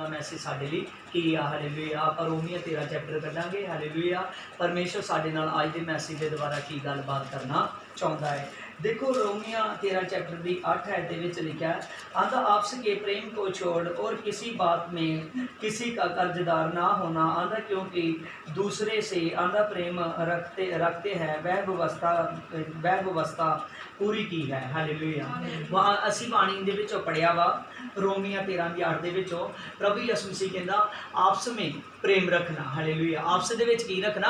का मैसेज साडे लई की आ। हालेलुया। आपां रोमियो 13 चैप्टर कढांगे। हालेलुया। परमेश्वर साडे नाल अज दे मैसेज के द्वारा की गलबात करना चाहुंदा है। देखो रोमियो 13 चैप्टर की 8 आयत दे विच लिखा है, आंदा आपस के प्रेम को छोड़ और किसी बात में किसी का कर्जदार ना होना, आंदा क्योंकि दूसरे से आंदा प्रेम रखते रखते हैं वह व्यवस्था पूरी की है। हालेलुया। वहाँ असी बाणी दे विचों पढ़िया वा रोमियो 13 की 8 दे विचों प्रभु यीशु मसीह कहंदा आपस में प्रेम रखना। हालेलुया। आपस दे विच की रखना?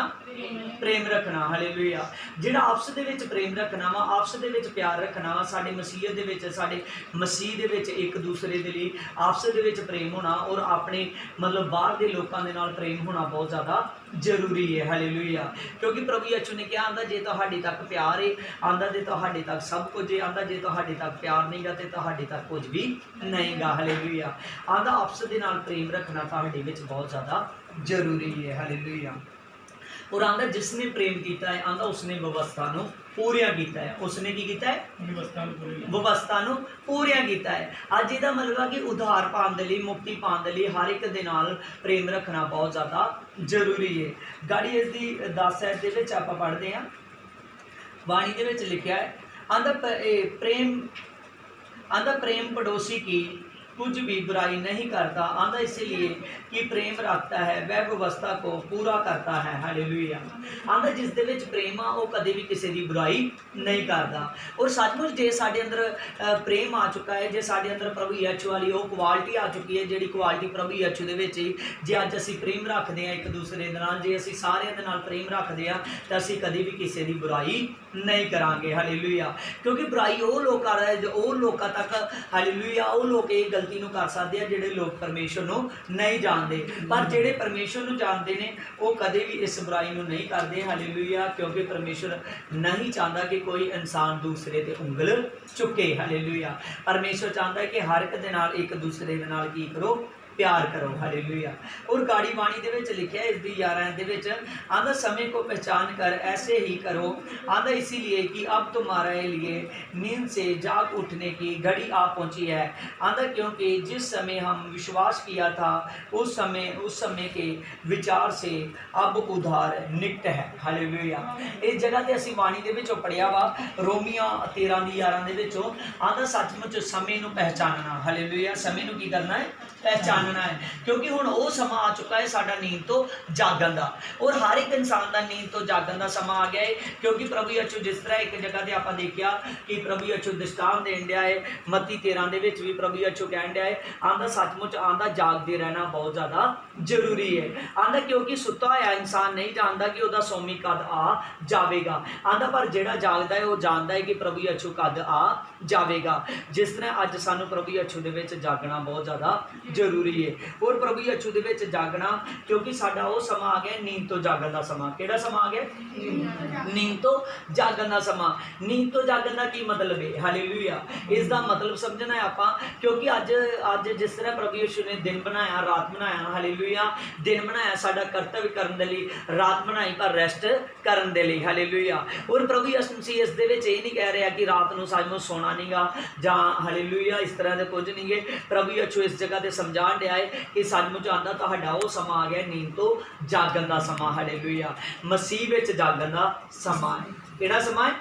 प्रेम रखना। हालेलुया। जिहड़ा आपस दे विच प्रेम रखना वा, आपस दे विच प्यार रखना वा, साडे मसीह दे विच साडे मसीह दे विच एक दूसरे दे लई आपस दे विच प्रेम होना और अपने मतलब बाहर दे लोकां दे नाल प्रेम होना बहुत ज़्यादा जरूरी है। हालेलुया। क्योंकि प्रभु यीशु ने कहा आंदा जे तुहाडे तक प्यार है, आंदा जे तुहाडे तक सब कुछ है, आंदा जे तुहाडे तक प्यार नहीं गा ते तुहाडे तक कुछ भी नहीं गा। हालेलुया। आंदा आपस दे नाल प्रेम रखना तुहाडे विच बहुत ज़्यादा जरूरी है। हालेलुया। और आंदा जिसने प्रेम किया है, आंदा उसने व्यवस्था नूं पूरिया किया है। उसने की किया है? व्यवस्था नूं पूरिया किया है। अज इहदा मतलब है कि उधार पाने दे लई, मुक्ति पाने दे लई हर एक दे नाल प्रेम रखना बहुत ज़्यादा जरूरी है। गाड़ी इसकी 10 आयत दे विच आपां पढ़दे हां। बाणी दे विच लिखिया है, आंदा प्रेम पड़ोसी की कुछ भी बुराई नहीं करता, आंदा इसलिए कि प्रेम रखता है वह व्यवस्था को पूरा करता है। हालेलुया। आंदा जिस दे विच प्रेम आ वो कदे भी किसी की बुराई नहीं करता। और सचमुच जे साडे अंदर प्रेम आ चुका है, जे साडे अंदर प्रभु यीशु वाली वो क्वालिटी आ चुकी है जिहड़ी क्वालिटी प्रभु यीशु दे विच जे अज असीं प्रेम रखते हैं एक दूसरे दे नाल, जे असीं सारिआं दे नाल प्रेम रखते हैं तो असीं कदे भी किसी की बुराई नहीं करांगे। हालेलुया। क्योंकि बुराई वो लोग कर रहे वो लोगों तक हालेलुया वो लोग ये गलती नूं कर सकते हैं जिहड़े लोग परमेश्वर नूं नहीं जानते, पर जिहड़े परमेश्वर नूं जानते हैं वो कदे भी इस बुराई नूं नहीं करते। हालेलुया। क्योंकि परमेश्वर नहीं चाहता कि कोई इंसान दूसरे ते उंगल चुके। हालेलुया। परमेश्वर चाहता है कि हर एक दे नाल एक दूसरे दे नाल की करो? प्यार करो। हालेलुया। और गाड़ी बाणी दे विच लिखिया इसकी 11 दे विच आंदा समय को पहचान कर ऐसे ही करो, आंदा इसीलिए कि अब तुम्हारे लिए नींद से जाग उठने की घड़ी आ पहुंची है। आंदा क्योंकि जिस समय हम विश्वास किया था उस समय के विचार से अब उधार निकट है। हालेलुया। इस जगह ते असीं बाणी दे विचों पढ़िया वा रोमियो 13 की 11 दे विचों आंदा सचमुच समय नूं पहचानना। हालेलुया। समय नूं की करना है? पहचानना है। क्योंकि हुण वो समा आ चुका है साडा नींद तो जागन का, और हर एक इंसान का नींद तो जागन का समा आ गया है। क्योंकि प्रभु यीशु जिस तरह एक जगह पर आपां देखिया कि प्रभु यीशु दृष्टांत देन दिया है, मत्ती 13 दे विच भी प्रभु यीशु कहन दिया है आंदा सचमुच आंदा जागते रहना बहुत ज़्यादा जरूरी है। आंदा क्योंकि सुता होया इंसान नहीं जानता कि वह सोमी कद आ जाएगा, आंदा पर जिहड़ा जागदा है वह जानता है कि प्रभु यीशु कद आ जाएगा। जिस तरह अज सानू प्रभु यीशु दे विच जागना बहुत ज़्यादा जरूरी है। और प्रभु यीशु दे विच जागना क्योंकि साडा वो समा आ गया नींद तो जागन का समा। किहड़ा समा आ गया? नींद तो जागन का समा। नींद तो जागन का की मतलब है? हालेलुया। इसका मतलब समझना है आपां, क्योंकि अज जिस तरह प्रभु यीशु ने दिन बनाया रात बनाया। हालेलुया। दिन बनाया साडा कर्तव्य करन दे लई, रात बनाई पर रेस्ट करन दे लई। हालेलुया। और प्रभु यीशु मसीह इस दे विच ये नहीं कह रहा कि रात नूं सचमुच सोना नहीं गा जां हालेलुया इस तरह के कुछ नहीं है। प्रभु यीशु इस जगह ते समझाण दिया है कि सचमुच आंदा तुहाडा वो समा आ गया नींद तो जागन का समा। हालेलुया। मसीह विच जागन का समा है। किहड़ा समा है?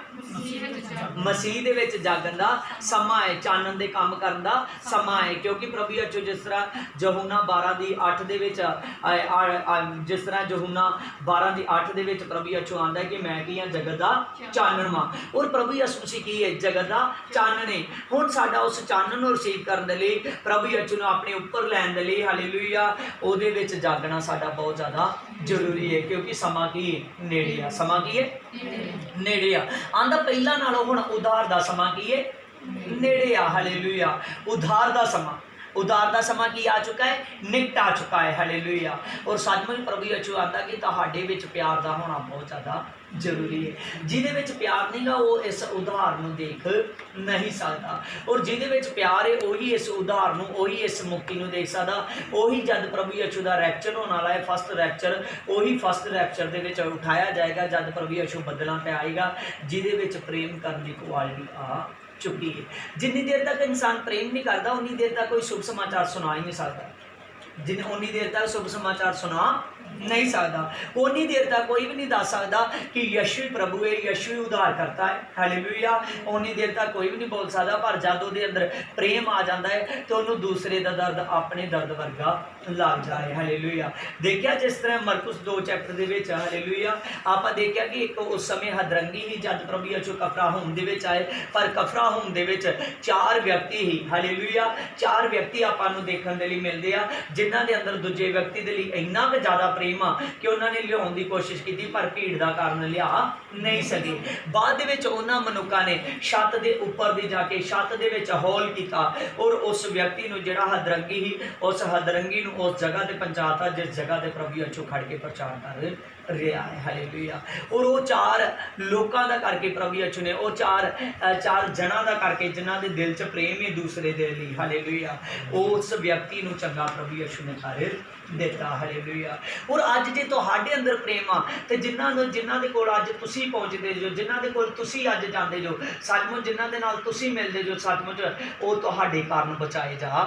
मसीह दे विच जागन का समा है, चानन दे काम करन दा समा है। क्योंकि प्रभु यीशु जिस तरह यूहन्ना 12 की 8 दे विच जिस तरह यूहन्ना 12 की 8 दे विच प्रभु यीशु आंदा है कि मैं की हां जगत दा चानन वां, और प्रभु यीशु मसीह की है जगत दा चानन है। हुण साडा उस चानन नूं रिसीव करन दे लई प्रभु यीशु नूं अपने उपर लैण दे लई हालेलुया उहदे विच जागना साडा बहुत ज़्यादा जरूरी है। क्योंकि समा की नेड़े आ। समा की है? नेड़े आ। आंदा पहला नालों हुण उधार दा समा की है? नेड़े आ। हालेलुया। उधार दा समा, उधार का समा की आ चुका है? निकट आ चुका है। हालेलुया। और सचमुच प्रभु यीशु आंदा कि तुहाडे विच प्यार का होना बहुत ज़्यादा जरूरी है। जिहदे विच प्यार नहीं गा वो इस उधार नूं देख नहीं सकता, और जिहदे विच प्यार है वही इस उधार नूं, वही इस मुक्ति नूं देख सकदा। वही जद प्रभु यीशु का रैप्चर होने वाला है, फस्ट रैप्चर, वही फस्ट रैप्चर दे विच उठाया जाएगा जब प्रभु यीशु बदलां ते आएगा, जिहदे विच प्रेम करन दी क्वालिटी आ चुकी है। जिन्नी देर तक इंसान प्रेम नहीं करता उन्नी देर तक कोई शुभ समाचार सुना ही नहीं सकता। जिन्हें उन्नी देर तक शुभ समाचार सुना नहीं सकता, उन्नी देर तक कोई भी नहीं दस सकता कि यीशु प्रभु है, यीशु ही उद्धार करता है। हालेलुया। उन्नी देर तक कोई भी नहीं बोल सकता, पर जब उसके अंदर प्रेम आ जाता है तो उन्होंने दूसरे का दर्द अपने दर्द वर्गा लग जाए। हालेलुया। देखिया जिस तरह मरकुस 2 चैप्टर के विच, हालेलुया, आप देखिया कि एक उस समय हदरंगी ही जब प्रभु यीशु कफरनहूम दे विच आए, पर कफरनहूम दे विच 4 व्यक्ति ही, हालेलुया, 4 व्यक्ति आपां नूं देखण दे लई मिलदे आ जिन्हां दे अंदर दूजे व्यक्ति दे लई इन्ना क ज़्यादा प्रेम आ कि उन्होंने लियाउण दी कोशिश की, पर भीड़ का कारण लिया नहीं सके। बाद दे विच उन्हां मनुक्खां ने छत के उपर भी जाके छत दे विच हौल किया और उस व्यक्ति नूं जिहड़ा हदरंगी ही, उस हदरंगी नूं उस जगह ते पहुंचाता जिस जगह ते प्रभु यीशु खड़ के प्रचार कर रहा है। हालेलुया। और वो 4 लोगों का करके प्रभु यीशु ने वो 4 जना का करके जिन्हां दे दिल च प्रेम है दूसरे दे लई, हालेलुया, उस व्यक्ति नूं चंगा प्रभु यीशु ने कर देता। हालेलुया। और अज जे तुहाडे अंदर प्रेम आ ते जिन्हां दे कोल अज तुसीं पहुंचदे जो, जिन्हां दे कोल तुसीं अज जांदे जो, सचमुच जिन्हां दे नाल तुसीं मिलदे जो, सचमुच वो तुहाडे कारण बचाए जा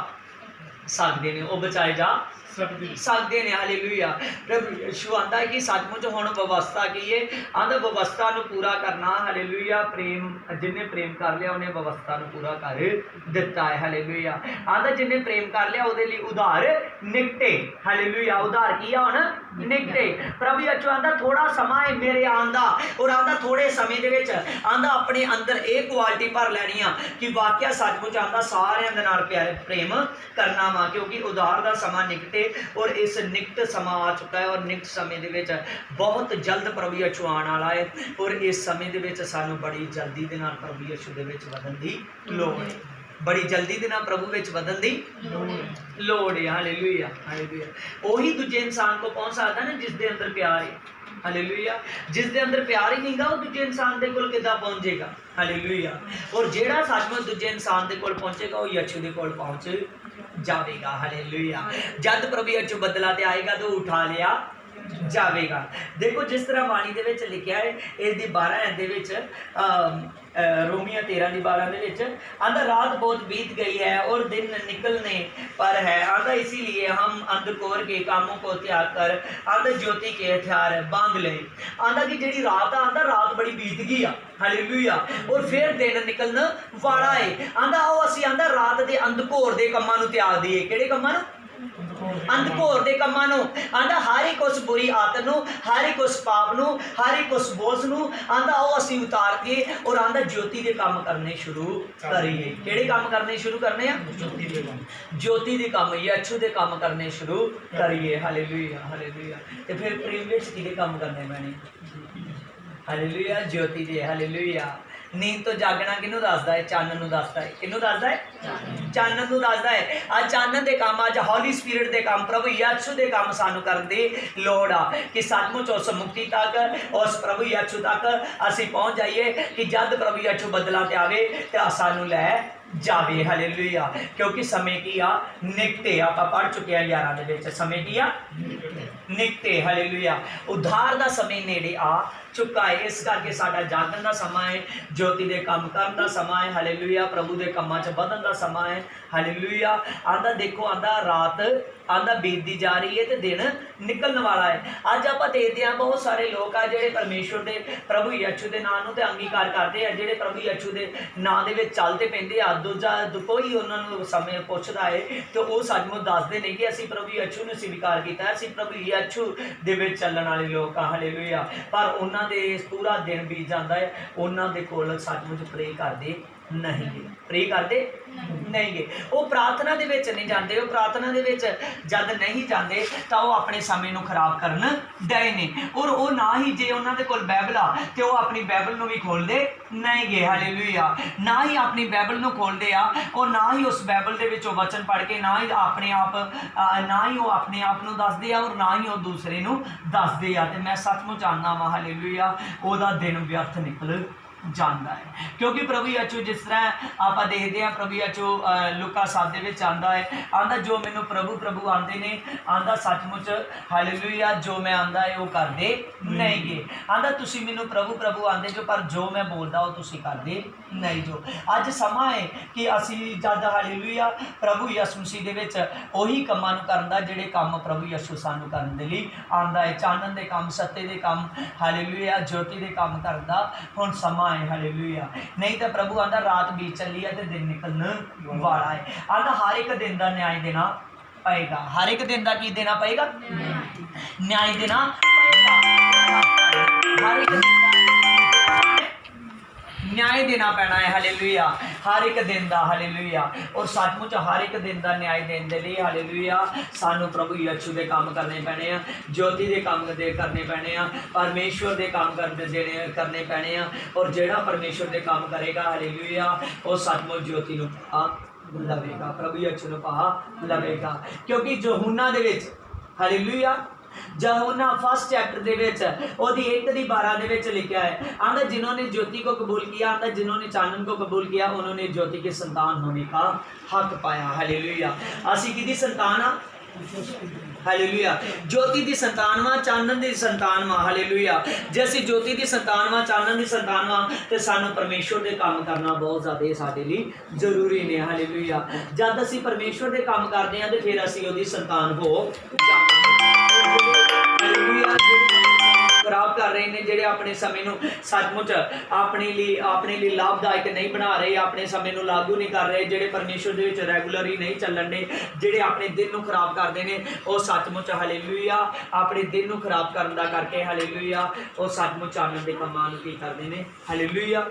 सकते हैं, वो बचाए जा सकते हैं। हालेलुया। प्रभु यीशु आंदा है कि सचमुच हुण व्यवस्था की है, आंदा व्यवस्था नूं पूरा करना। हालेलुया। प्रेम जिन्हें प्रेम कर लिया उन्हें व्यवस्था नूं पूरा कर दिता है। हालेलुया। आंदा जिन्हें प्रेम कर लिया उहदे लई उधार निकटे। हालेलुया। उधार की हुण निकटे। प्रभु यीशु आंदा थोड़ा समा है मेरे आंदा, और आंदा थोड़े समय दे विच आंदा अपने अंदर एक क्वालिटी भर लैनी आ कि वाकया सचमुच आंदा सारियां दे नाल प्यार प्रेम करना वा, क्योंकि उधार दा समा निकटे और इस निकट समा आ चुका है। और निकट समय दे विच बहुत जल्द प्रभु यीशु आने वाला है, और इस समय दे विच सानू बड़ी जल्दी दे नाल प्रभु यीशु दे विच वधन दी लोड़ है, बड़ी जल्दी दे नाल प्रभु विच वधन दी लोड़ है। हालेलुया। हालेलुया। वही दूजे इंसान को पहुंच सकता है ना जिस दे अंदर प्यार है। हालेलुया। जिस दे अंदर प्यार ही नहीं गा वो दूजे इंसान दे कोल किद्दां पहुंचेगा। हालेलुया। और जेड़ा सचमुच दूजे इंसान दे कोल पहुंचेगा वो यीशु दे कोल पहुंच जाएगा। हालेलुया। जब प्रभु यीशु बदला ते आएगा तो उठा लिया जाएगा। देखो जिस तरह वाणी दे विच लिखिया है इसदी 12 दे विच रोमियो 13:12 दे विच आंदा रात बहुत बीत गई है और दिन निकलने पर है, आंदा इसीलिए हम अंधकोर के कामों को त्याग कर आंदा ज्योति के हथियार बांध ले। आंदा कि जेड़ी रात आंदा रात बड़ी बीत गई आ। हालेलुया। और फिर दिन निकलना वाला है। आंदा ओ असी आंदा रात दे अंधकोर दे कम्मां नूं त्याग दईए। किहड़े कम्मां नूं? अंधकोर दे कम्मां नूं। आंदा हर एक उस बुरी आदत नूं, हर एक उस पाप नूं, हर एक उस बोझ नूं आंदा ओ असीं उतार के और आंदा ज्योति दे काम करने शुरू करिए। किहड़े काम करने शुरू करने आ? ज्योति दे काम, यीशु दे काम करने शुरू करिए। हालेलुया। हालेलुया। ते फिर प्रेम विच किहदे काम करने पैणे? हालेलुया। ज्योति दे। हालेलुया। नींद तो जागना किनू दसदा है? चानन नूं दसदा है। किनू दसदा है? चानन नूं दसदा है। अज चानन दे काम, अज हॉली स्पिरिट दे काम, प्रभु यीशु दे काम सानू करन दी लोड़ आ कि सचमुच उस मुक्ति तक, उस प्रभु यीशु तक असीं पहुंच जाइए कि जद प्रभु यीशु बदला ते आवे ते सानू लै जावे। हालेलुया। क्योंकि समय की आ निकटे, आप पढ़ चुके हैं 11 दे विच, समय की आ निकटे। हालेलुया। उद्धार दा समय नेड़े आ चुका है, इस करके साडा जागन दा समा है, ज्योति दे काम करन दा समा है। हालेलुया। प्रभु दे कामां च बधन दा समा है। हालेलुया। आंदा देखो आंदा रात आंदा बीतदी जा रही है तो दिन निकलने वाला है। अज आप देखते हैं बहुत सारे लोग आ जिहड़े परमेश्वर दे प्रभु यीशु दे नाम नूं ते अंगीकार करते हैं, जिहड़े प्रभु यीशु दे नाम दे विच चलते पैंदे आ। दूजा कोई उन्हां नूं समय पुछदा है तो वो सचमुच दसदे नहीं कि असीं प्रभु यीशु नूं स्वीकार कीता है, असीं प्रभु यीशु दे विच चलण वाले लोग आ। हालेलुया। पर उन्हां दे पूरा दिन बीत जाता है, उन्हां दे कोल सचमुच प्रे करदे नहीं गे, प्रे करते नहीं गे, वो प्रार्थना दे विच नहीं जाते। वो प्रार्थना दे विच जद नहीं जाते तो वो अपने समय नूं खराब करन डए ने। और वो ना ही जे उन्हां दे कोल बाइबल आ तो वो अपनी बाइबल नूं भी खोलते नहीं गे। हालेलुया। ना ही अपनी बाइबल नूं खोलते आ और ना ही उस बाइबल दे विचों वचन पढ़ के ना ही अपने आप ना ही वो अपने आप नूं दसदे आ और ना ही वो दूसरे नूं दसदे आ। ते मैं सचमुच आना वा हालेलुया ओहदा दिन व्यर्थ निकल ਜਾਂਦਾ ਹੈ। क्योंकि प्रभु यीशु जिस तरह आप देखते हैं प्रभु यीशु लुका 7 ਦੇ ਵਿੱਚ ਆਂਦਾ ਹੈ, ਆਂਦਾ ਜੋ ਮੈਨੂੰ ਪ੍ਰਭੂ ਪ੍ਰਭੂ ਆਂਦੇ ਨੇ, ਆਂਦਾ ਸੱਚਮੁੱਚ ਹਾਲੇਲੂਇਆ ਜੋ ਮੈਂ ਆਂਦਾ ਹੈ ਉਹ ਕਰਦੇ ਨਹੀਂ ਗੇ। ਆਂਦਾ ਤੁਸੀਂ ਮੈਨੂੰ ਪ੍ਰਭੂ ਪ੍ਰਭੂ ਆਂਦੇ ਜੋ, ਪਰ ਜੋ ਮੈਂ ਬੋਲਦਾ ਉਹ ਤੁਸੀਂ ਕਰਦੇ ਨਹੀਂ ਜੋ। ਅੱਜ ਸਮਾਂ ਹੈ ਕਿ ਅਸੀਂ ਜਦ ਹਾਲੇਲੂਇਆ ਪ੍ਰਭੂ ਯਿਸੂ ਮਸੀਹ ਦੇ ਵਿੱਚ ਉਹੀ ਕੰਮਾਂ ਨੂੰ ਕਰਨ ਦਾ ਜਿਹੜੇ ਕੰਮ ਪ੍ਰਭੂ ਯਿਸੂ ਸਾਨੂੰ ਕਰਨ ਦੇ ਲਈ ਆਂਦਾ ਹੈ। ਚਾਨਣ ਦੇ ਕੰਮ, ਸੱਤੇ ਦੇ ਕੰਮ, ਹਾਲੇਲੂਇਆ ਜੋਤੀ ਦੇ ਕੰਮ ਕਰਨ ਦਾ ਹੁਣ ਸਮਾਂ है। हालेलुया नहीं तो प्रभु आंदा रात बीत चली है तो दिन निकलने वाला है। आंदा हर एक दिन का न्याय देना पएगा, हर एक दिन का की देना पएगा, न्याय देना पएगा, हर एक दिन न्याय देना पैना है। हालेलुया हर एक दिन का, हालेलुया और सचमुच हर एक दिन का न्याय देने के लिए हालेलुया सानू प्रभु यीशु के काम करने पैने आ, ज्योति के काम करने पैने आ, परमेश्वर के काम करने पैने आ। और जेड़ा परमेश्वर के काम करेगा हालेलुया वो सचमुच ज्योति नूं पा लवेगा, प्रभु यीशु नूं पा लवेगा। क्योंकि यूहन्ना दे विच हालेलुया यूहन्ना 1 चैप्टर दे विच ओदी 1:12 दे विच लिखा है, आंदा जिन्होंने ज्योति को कबूल किया, आंदा जिन्होंने चानन को कबूल किया उन्होंने ज्योति के संतान होने का हक पाया। हालेलुया असी किहदी संतान आ, हालेलुया ज्योति की संतान वा, चानन की संतान वा। हालेलुया जे असी ज्योति की संतान वा, चानन की संतान वा तो सानू परमेश्वर के काम करना बहुत ज़्यादा साडे लई जरूरी ने। हालेलुया जब असी परमेश्वर के काम करते हैं तो फिर असी उहदी संतान हो जावांगे। हालेलुया खराब कर रहे हैं जेडे अपने समय नूं सचमुच अपने लिए लाभदायक नहीं बना रहे, अपने समय नूं लागू नहीं कर रहे, जेडे परमेश्वर दे विच रेगुलर ही नहीं चलन दे, जेडे अपने दिन नूं खराब करते हैं वो सचमुच हालेलुया अपने दिन नूं खराब करन दा करके हालेलुया वो सचमुच चानन दे कम्मां नूं की करदे ने। हालेलुया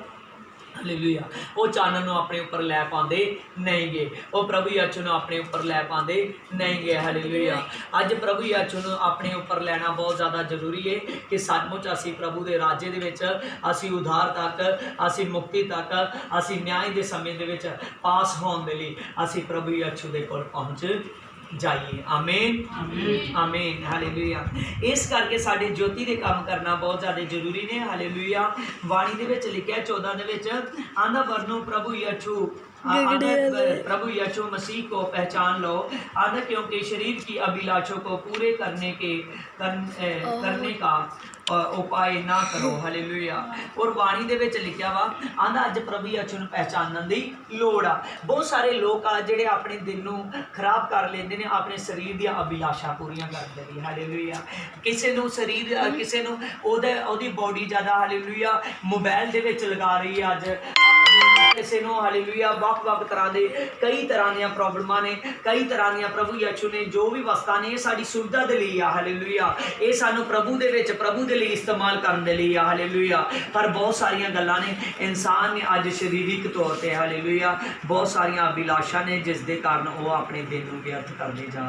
हालेलुया वो चानन नूं अपने उपर लै पाते नहीं गे, वो प्रभु यीशु नूं अपने उपर लै पाते नहीं गे। हालेलुया अज प्रभु यीशु नूं अपने उपर लैना बहुत ज़्यादा जरूरी है कि सचमुच असी प्रभु के राज्य दे विच असी उधार तक, असी मुक्ति तक, असी न्याय के समय दे विच पास होने के लिए असी प्रभु यीशु दे कोल पहुँच जाइए। आमीन आमीन हालेलुया इस करके साडे ज्योति के काम करना बहुत ज़्यादा जरूरी ने। हालेलुया वाणी दे विच लिखिया 14 दे विच आंदा वरनों प्रभु यीशु प्रभु यीशु मसीह को पहचान लो, आंदा क्योंकि शरीर की अभिलाषों को पूरे करने का उपाय ना करो। हालेलुया और वाणी दे विच लिखिया वा आंदा अज प्रभु यीशु नूं पहचानण दी लोड़ आ। बहुत सारे लोग आ जिहड़े अपने दिन नूं खराब कर लेंदे ने अपने शरीर दी अभिलाषा पूरीआं करदे ने। हालेलुया किसे नूं शरीर किसे नूं ओदी बॉडी ज़्यादा हालेलुया मोबाइल दे विच लगा रही है, अज किसी नूं हालेलुया वख-वख तरह दे कई तरह दी प्रॉब्लमां ने, कई तरह दी प्रभु यीशु ने जो भी वस्तां ने साडी सुविधा दे लई आ। हालेलुया ये सानू प्रभु दे विच प्रभु दे लई इस्तेमाल करन दे लई आ। हालेलुया पर बहुत सारियां गल्लां ने इंसान ने अज शारीरिक तौर पर हालेलुया बहुत सारियां अभिलाषा ने जिस दे कारण वो अपने दिन नूं व्यर्थ करदे जा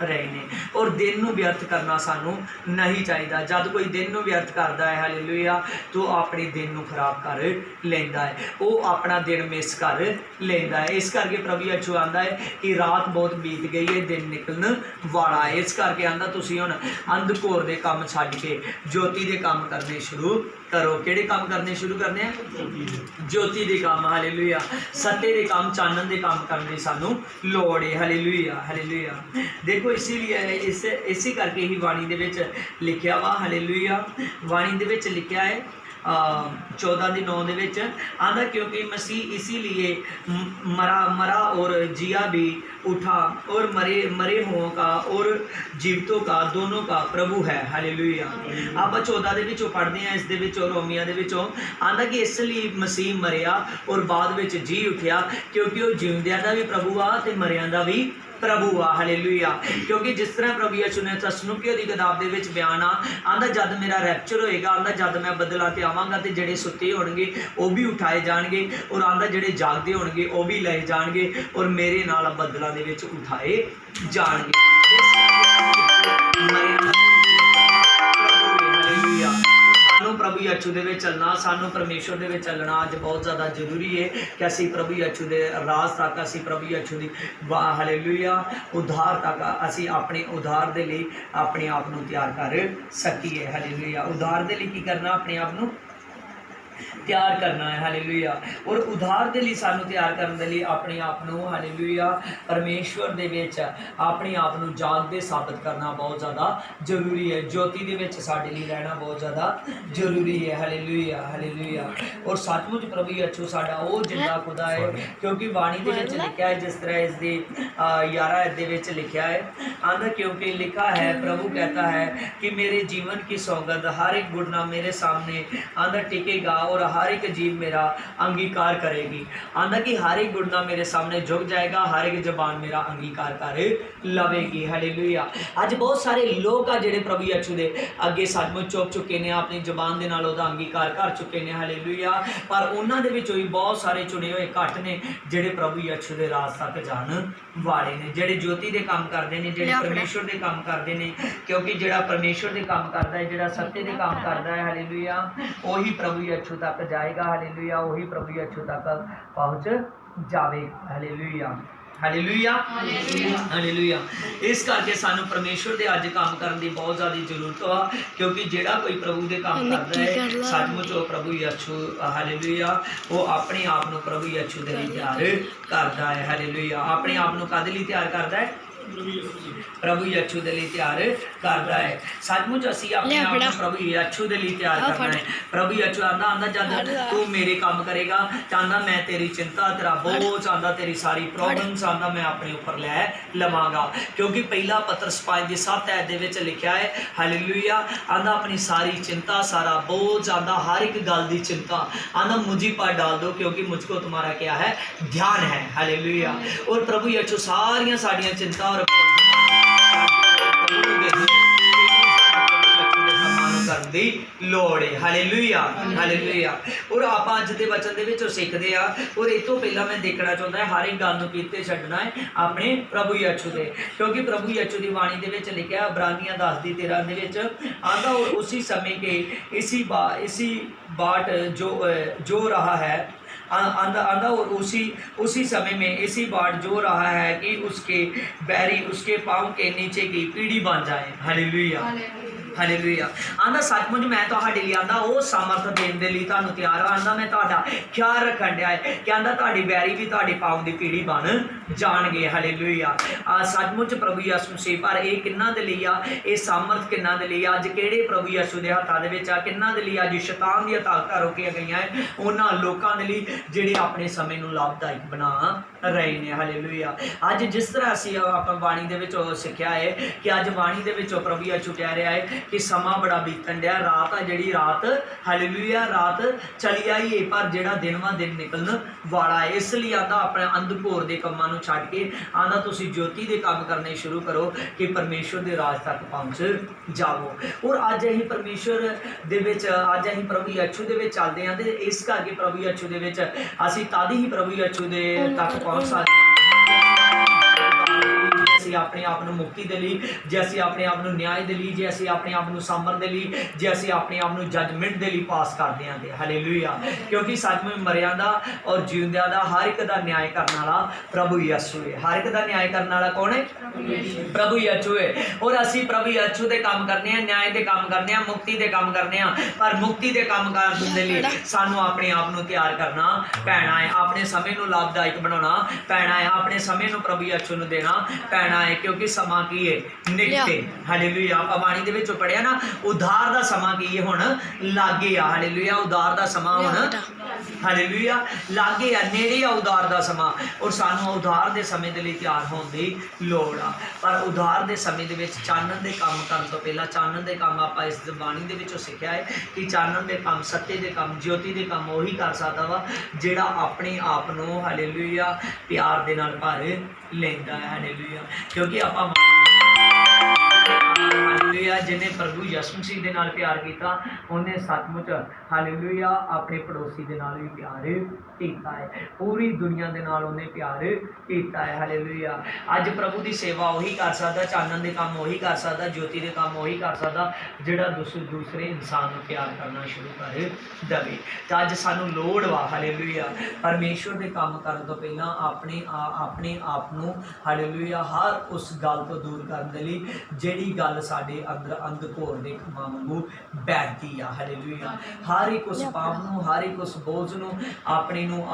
रहे हैं। और दिन नूं व्यर्थ करना सानू नहीं चाहिए। जब कोई दिन नूं व्यर्थ करता है हालेलुया तो अपने दिन नूं खराब कर लेंदा है, वो अपना दिन मिस कर लेंदा है। इस करके प्रभु यीशु आंदा है कि रात बहुत बीत गई है, दिन निकलने वाला है। इस करके आंदा तुसीं हुण अंधकोर दे काम छड्ड के ज्योति दे काम करने शुरू करो। किहड़े काम करने शुरू करने हैं? ज्योति दे काम। हालेलुया सत्य दे काम, चानन दे काम करने सानू लोड़ है। हालेलुया हालेलुया देखो इसीलिए इसी करके ही वाणी दे विच लिखिया वा। हालेलुया वाणी दे विच लिखिया है 14:9 दे विच आंदा क्योंकि मसीह इसीलिए मरा और जिया भी उठा और मरे हुओं का और जीवितों का दोनों का प्रभु है। हालेलुया आप 14 दे विचों पढ़ते हैं, इस दे विचों रोमिया दे विचों आंदा कि इसलिए मसीह मरिया और बाद विच जी उठिया क्योंकि वो जिंदियां दा भी प्रभु आ ते मरियां दा भी प्रभु आ। हालेलुया क्योंकि जिस तरह प्रभु यीशु ने तसनुकियों की किताब के बयान आंदा जब मेरा रैप्चर होएगा, आंदा जब मैं बदला ते आवांगा ते जेडे सुते होणगे वो भी उठाए जाणगे और आंदा जेडे जागदे होणगे वो भी लए जाणगे और मेरे नाल बदला दे विच उठाए जाणगे। हालेलुया सानू प्रभु यीशु दे विच चलना, सानू परमेश्वर दे विच चलना अज बहुत ज़्यादा जरूरी है कि असी प्रभु यीशु दे राज तक, असी प्रभु यीशु दी हालेलुया उद्धार तक असी अपने उद्धार दे लई अपने आप नूं तैयार कर सकीए। हालेलुया उद्धार दे लई की करना? अपने आप नूं ਤਿਆਰ ਕਰਨਾ ਹੈ। ਹਾਲੇਲੂਇਆ। ਔਰ ਉਧਾਰ ਦੇ ਲਈ ਸਾਨੂੰ ਤਿਆਰ ਕਰਨ ਦੇ ਲਈ ਆਪਣੇ ਆਪ ਨੂੰ ਹਾਲੇਲੂਇਆ ਪਰਮੇਸ਼ਵਰ ਦੇ ਵਿੱਚ ਆਪਣੇ ਆਪ ਨੂੰ ਜਾਗਦੇ ਸਾਬਤ ਕਰਨਾ ਬਹੁਤ ਜ਼ਿਆਦਾ ਜ਼ਰੂਰੀ ਹੈ। ਜੋਤੀ ਦੇ ਵਿੱਚ ਸਾਡੇ ਲਈ ਰਹਿਣਾ ਬਹੁਤ ਜ਼ਿਆਦਾ ਜ਼ਰੂਰੀ ਹੈ। Hallelujah hallelujah. ਔਰ ਸੱਚਮੁੱਚ ਪ੍ਰਭੂ ਯਿਸੂ ਸਾਡਾ ਉਹ ਜਿੰਦਾ ਖੁਦਾ ਹੈ, ਕਿਉਂਕਿ ਬਾਣੀ ਦੇ ਵਿੱਚ ਲਿਖਿਆ ਹੈ, ਜਿਸ ਤਰ੍ਹਾਂ ਇਸ ਦੀ 11 ਅध्याय ਦੇ ਵਿੱਚ ਲਿਖਿਆ ਹੈ, आंधा क्योंकि लिखा है, प्रभु कहता है कि मेरे जीवन की सौगंध हर एक घुटना मेरे सामने आंधा टिकेगा और हर एक जीव मेरा अंगीकार करेगी। आंधा कि हर एक घुटना मेरे सामने झुक जाएगा, हर एक जबान मेरा अंगीकार कर लवेगी। हालेलुया। अज बहुत सारे लोग आ जिहड़े प्रभु यीशु दे अगे सचमुच चुक चुके ने, अपनी जबान दे नाल ओहदा अंगीकार कर चुके ने। हालेलुया। पर उन्हां दे विचों ही बहुत सारे चुने हुए घट ने जिहड़े प्रभु यीशु दे राज तक जाण वाले ने, जिहड़े ज्योति दे काम करदे ने, जिहड़े परमेश्वर दे काम करते हैं, क्योंकि जिहड़ा परमेश्वर दे काम करता है, जिहड़ा सत्य दे काम करता है, हालेलुया, वही प्रभु यीशु तक जाएगा। हालेलुया। वही प्रभु यीशु तक पहुँच जाएगा। Hallelujah hallelujah hallelujah. इस करके सानू परमेश्वर दे अज काम करने की बहुत ज़्यादा जरूरत आ, क्योंकि जिहड़ा कोई प्रभु दे काम करता है सचमुच वो प्रभु यीशु हालेलुया वो अपने आप को प्रभु यीशु दे लई तैयार करता है। हालेलुया। अपने आप को कद लई तैयार करता है? प्रभु यीशु दे लई तैयार करता है। सचमुच असीं अपने आप को प्रभु यीशु दे लई तैयार करना है। प्रभु यीशु आंदा आंदा जद तू मेरे काम करेगा, चाहता मैं तेरी चिंता, तेरा बोझ आंदा, तेरी सारी प्रॉब्लम्स आंदा मैं अपने ऊपर लै लवांगा, क्योंकि पहला पत्रस 5:7 दे विच लिखा है, हालेलुया, आंदा अपनी सारी चिंता, सारा बोझ आंदा, हर एक गल दी चिंता आंदा मुझी पर डाल दो, क्योंकि मुझको तुम्हारा क्या है? ध्यान है। हालेलुया। और प्रभु यीशु सारियां साडियां चिंता और लोड़ है। Hallelujah hallelujah. और आप अज के वचन के सीखते हैं, और इस तो पहला मैं देखना चाहता है हर एक गल को कीते छड्डना है अपने प्रभु यीशु दे, क्योंकि प्रभु यीशु की बाणी के विच लिखा इब्रानियां 10:13 दे विच आंदा, और उसी समय के इसी बाट जो रहा है आंदा और उसी समय में इसी बाट जो रहा है कि उसके बैरी उसके पाँव के नीचे की पीढ़ी बन जाए। Hallelujah hallelujah. आंदा सचमुच मैं तुहाडे लई आंदा वो सामर्थ देण दे लई तुहानूं तैयार हां। आंदा मैं तुहाडा ख्याल रखण दिया है कि आंदा तुहाडी बैरी भी तुहाडे पाँव दी पीढ़ी बन जाणगे। हालेलुया। सचमुच प्रभु यीशु मसीह पर ये किन्ना दे लई आ, ये सामर्थ किन्ना दे लई आ, अज किहड़े प्रभु यीशु दे हत्थां दे विच आ, किन्ना दे लई अज शैतान दी ताकतां रोकीआं गईआं है उन्हां लोकां दे लई जिहड़े अपने समय नूं लाभदायक बना रहे ने। हालेलुया। अज जिस तरह असीं आपां बाणी दे विच सिੱਖਿਆ है कि अज बाणी दे विच प्रभु यीशु कह रहा है कि समा बड़ा बीतन दिया, रात आ जिहड़ी रात हालेलुया रात चली आई है, पर जिहड़ा दिन वा दिन निकलन वाला है। इसलिए आंदा अपने अंधघोर के कामां नूं छड्ड के आंदा तुसीं ज्योति के काम करने शुरू करो कि परमेश्वर के राज तक पहुँच जाओ। और अज असीं परमेश्वर दे विच अज असीं प्रभु यीशु दे विच चलदे हां, ते इस करके प्रभु यीशु दे विच असीं तद ही प्रभु यीशु दे तक पहुँच सकदे हां अपने आप को मुक्ति दे लई, जे असीं अपने आप को न्याय दे लई, जे असीं अपने आप को सामर दे लई, जे असीं अपने आप को जजमेंट दे लई पास करते हैं। तो हालेलुया। क्योंकि सचमुच मरियां दा और जिउंदियां दा हर एक दा न्याय करने वाला प्रभु यीशु है। हर एक दा न्याय करने वाला कौन है? प्रभु यीशु है। और असीं प्रभु यीशु दे काम करने हैं, न्याय दे काम करने हैं, मुक्ति दे काम करने हैं, पर मुक्ति दे काम करने दे लई सानू अपने आप को तैयार करना पैना है, अपने समय को लाभदायक बनाना पैना है, अपने समय को प्रभु यीशु को देना पैना है, क्योंकि समा की है निकटे। हालेलुया। आप बाणी दे विच पढ़िया ना, उधार दा समा की है हुण लागे आ। हालेलुया। उधार दा समा हुण हालेलुया लागे आ, नेड़े आ उधार दा समा, और सानू उधार दे समय दे लई तैयार होण दी लोड़ आ। पर उधार दे समय दे विच चानण दे काम करन तो पहला चानण दे काम आपां इस बाणी दे विचों सिੱਖਿਆ है कि चानण दे काम, सत्य दे काम, ज्योति दे काम ਉਹੀ कर सकदा वा जिहड़ा अपने आप नूं हालेलुया प्यार दे नाल भर लैंदा है। हालेलुया। क्योंकि आपां हालेलुया जिन्हें प्रभु यीशु मसीह दे नाल प्यार किया उन्हें सचमुच हालेलुया अपने पड़ोसी दे नाल भी प्यार किया है, पूरी दुनिया दे नाल उन्हें प्यार किया है। हालेलुया। अज प्रभु की सेवा वही कर सकता, चानण दे काम वही कर सकता, ज्योति दे काम वही कर सकता जिहड़ा दूसरे इंसान को प्यार करना शुरू कर दे। तो अज सानू लोड़ वा हालेलुया परमेश्वर के काम करने तो पहला अपने आप को हालेलुया हर उस गल तो दूर करने लई जिहड़ी गल साडे अंदर अंधकोर दे कंमां वांगू बैठदी आ। हालेलुया। हर एक उस पाप नूं, हर एक उस बोझ नूं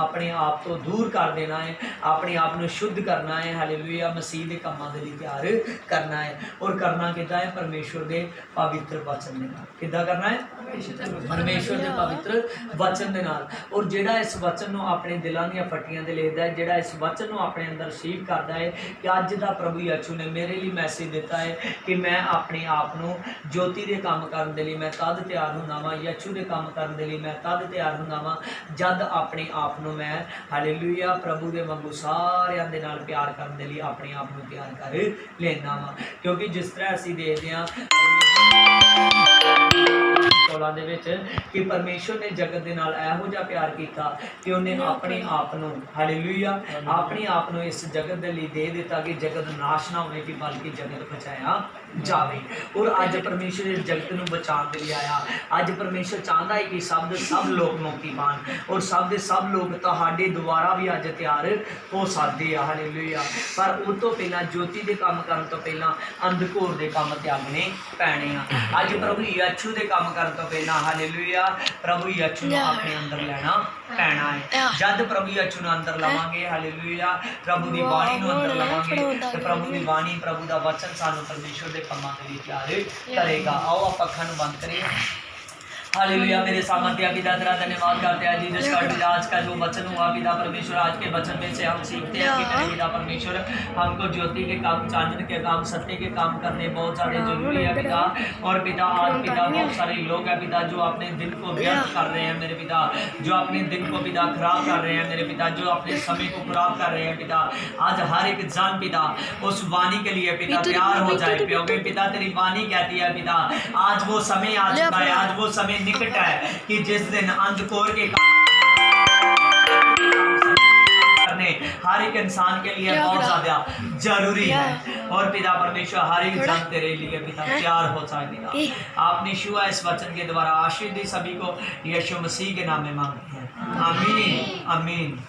अपने आप तो दूर कर देना है, अपने आप नूं शुद्ध करना है। हालेलुया। मसीह दे कंमां दे लई तैयार करना है। और करना किद्दां है? परमेश्वर दे पवित्र वचन दे नाल। किद्दां करना है? परमेश्वर दे पवित्र वचन दे नाल। और जिहड़ा इस वचन नूं अपने दिलां दीयां फट्टियां ते लिखदा है, जिहड़ा इस वचन नूं अपने अंदर रिसीव करदा है कि अज दा प्रभु यीशु ने मेरे लिए मैसेज दिता है कि मैं अपने आप नूं ज्योति दे काम करन दे लई मैं तद तैयार हुंदा वां, यीशु दे काम करन दे लई मैं तद तैयार हुंदा वां जद अपने आप नूं मैं हालेलुया प्रभु दे वांगू सारियां दे नाल प्यार करन दे लई अपने आप नूं तैयार कर लेना वां। क्योंकि जिस तरह असीं देखदे हां 16 ਦੇ ਵਿੱਚ कि परमेश्वर ने जगत ਦੇ ਨਾਲ ਇਹੋ ਜਿਹਾ ਪਿਆਰ ਕੀਤਾ कि ਉਹਨੇ ਆਪਣੇ ਆਪ ਨੂੰ ਹਾਲੇਲੂਇਆ ਆਪਣੇ ਆਪ ਨੂੰ ਇਸ ਜਗਤ ਦੇ ਲਈ ਦੇ ਦਿੱਤਾ कि जगत नाश ना होवे कि बल्कि जगत बचाया जावे। और अज परमेश्वर इस जगत ਨੂੰ बचाਉਣ ਦੇ ਲਈ आया। अज परमेश्वर चाहता है कि सब लोग मुक्ति पान और सब लोग ਤੁਹਾਡੇ ਦੁਆਰਾ भी अज तैयार हो सकते हैं। हालेलुया। पर उस तो पहला ज्योति के काम करन तो पहला अंधकोर के काम त्यागने पैने आ। अज प्रभु यीशु के काम करन तो पहला हालेलुया प्रभु यीशु नूं अपने अंदर लेना पैना है। जद प्रभु यीशु नूं अंदर लवांगे हालेलुया प्रभु की बाणी नूं अंदर लवांगे तो प्रभु की बाणी प्रभु का वचन सानूं परमेश्वर के कामां दे लई तैयार करेगा। आओ आप अखां नूं बंद करिए। हालेलुया। मेरे सामर्थ्य पिता तेरा धन्यवाद करते हैं जी जिसका पिता आज का जो वचन हुआ पिता परमेश्वर आज के वचन में से हम सीखते हैं कि मेरे पिता परमेश्वर हमको ज्योति के काम चांदन के काम सत्य के काम करने बहुत ज़्यादा जरूरी है पिता। और पिता आज पिता बहुत सारे लोग हैं पिता जो अपने दिन को व्यर्थ कर रहे हैं मेरे पिता, जो अपने दिन को पिता खराब कर रहे हैं मेरे पिता, जो अपने समय को खराब कर रहे हैं पिता। आज हर एक जन पिता उस वाणी के लिए पिता तैयार हो जाए क्योंकि पिता तेरी वाणी कहती है पिता आज वो समय आ चुका है, आज वो समय निकट है कि जिस दिन अंधकोर के करने हर एक इंसान के लिए बहुत ज्यादा जरूरी है। और पिता परमेश्वर हर एक जन तेरे लिए पिता तैयार हो जाएगा। आपने शुआ इस वचन के द्वारा आशीष दी सभी को यीशु मसीह के नाम में मांगते हैं। आमीन आमीन।